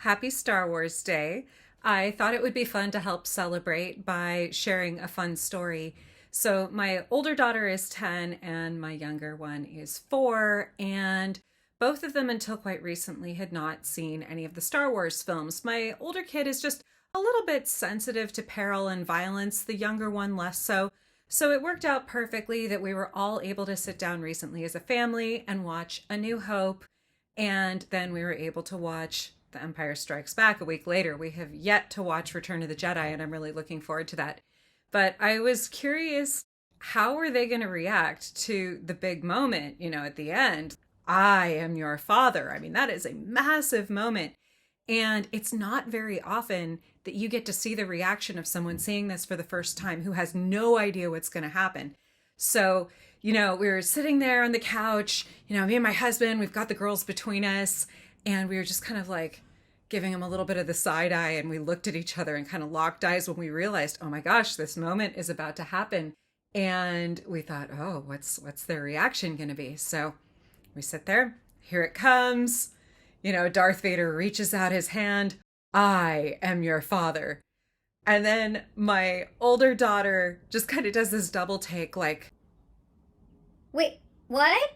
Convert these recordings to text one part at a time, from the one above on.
Happy Star Wars Day. I thought it would be fun to help celebrate by sharing a fun story. So, my older daughter is 10 and my younger one is 4, and both of them, until quite recently, had not seen any of the Star Wars films. My older kid is just a little bit sensitive to peril and violence, the younger one less so. So, it worked out perfectly that we were all able to sit down recently as a family and watch A New Hope, and then we were able to watch The Empire Strikes Back a week later. We have yet to watch Return of the Jedi, and I'm really looking forward to that. But I was curious, how are they going to react to the big moment, at the end? I am your father. I mean, that is a massive moment. And it's not very often that you get to see the reaction of someone seeing this for the first time who has no idea what's going to happen. So, we were sitting there on the couch, me and my husband, we've got the girls between us, and we were just kind of like giving him a little bit of the side eye, and we looked at each other and kind of locked eyes when we realized, oh my gosh, this moment is about to happen. And we thought, oh, what's their reaction going to be? So we sit there, here it comes. Darth Vader reaches out his hand. I am your father. And then my older daughter just kind of does this double take like, Wait, what?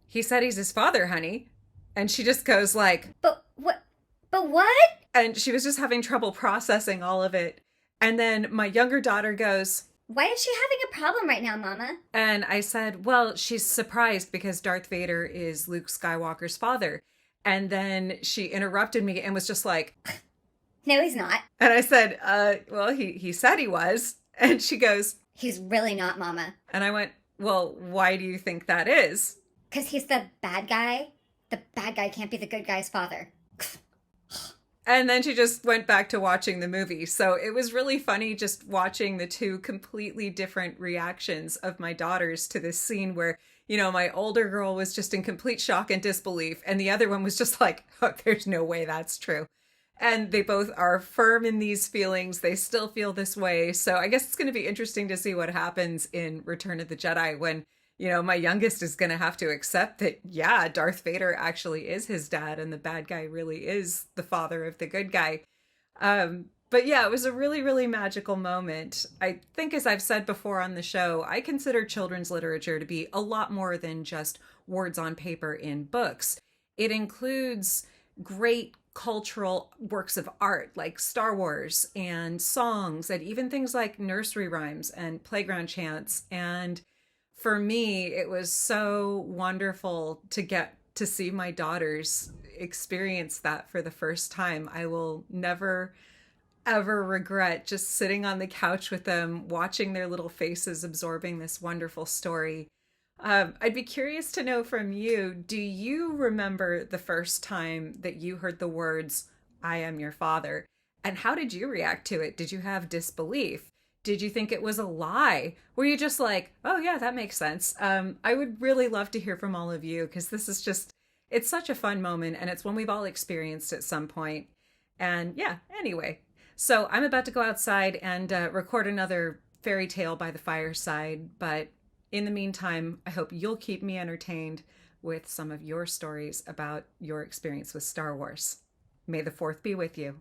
he said he's his father, honey. And she just goes like, But what? But what? and she was just having trouble processing all of it. And then my younger daughter goes, Why is she having a problem right now, Mama? and I said, well, she's surprised because Darth Vader is Luke Skywalker's father. And then she interrupted me and was just like, No, he's not. and I said, well, he said he was. And she goes, He's really not, Mama. and I went, well, why do you think that is? 'Cause he's the bad guy. The bad guy can't be the good guy's father. And then she just went back to watching the movie. So it was really funny just watching the two completely different reactions of my daughters to this scene where, my older girl was just in complete shock and disbelief. And the other one was just like, oh, there's no way that's true. And they both are firm in these feelings. They still feel this way. So I guess it's going to be interesting to see what happens in Return of the Jedi when, my youngest is going to have to accept that, yeah, Darth Vader actually is his dad and the bad guy really is the father of the good guy. But yeah, it was a really, really magical moment. I think, as I've said before on the show, I consider children's literature to be a lot more than just words on paper in books. It includes great cultural works of art like Star Wars and songs and even things like nursery rhymes and playground chants. And for me, it was so wonderful to get to see my daughters experience that for the first time. I will never, ever regret just sitting on the couch with them, watching their little faces absorbing this wonderful story. I'd be curious to know from you, do you remember the first time that you heard the words, I am your father? And how did you react to it? Did you have disbelief? Did you think it was a lie? Were you just like, oh yeah, that makes sense? I would really love to hear from all of you because this is just, it's such a fun moment and it's one we've all experienced at some point. And yeah, anyway. So I'm about to go outside and record another fairy tale by the fireside. But in the meantime, I hope you'll keep me entertained with some of your stories about your experience with Star Wars. May the 4th be with you.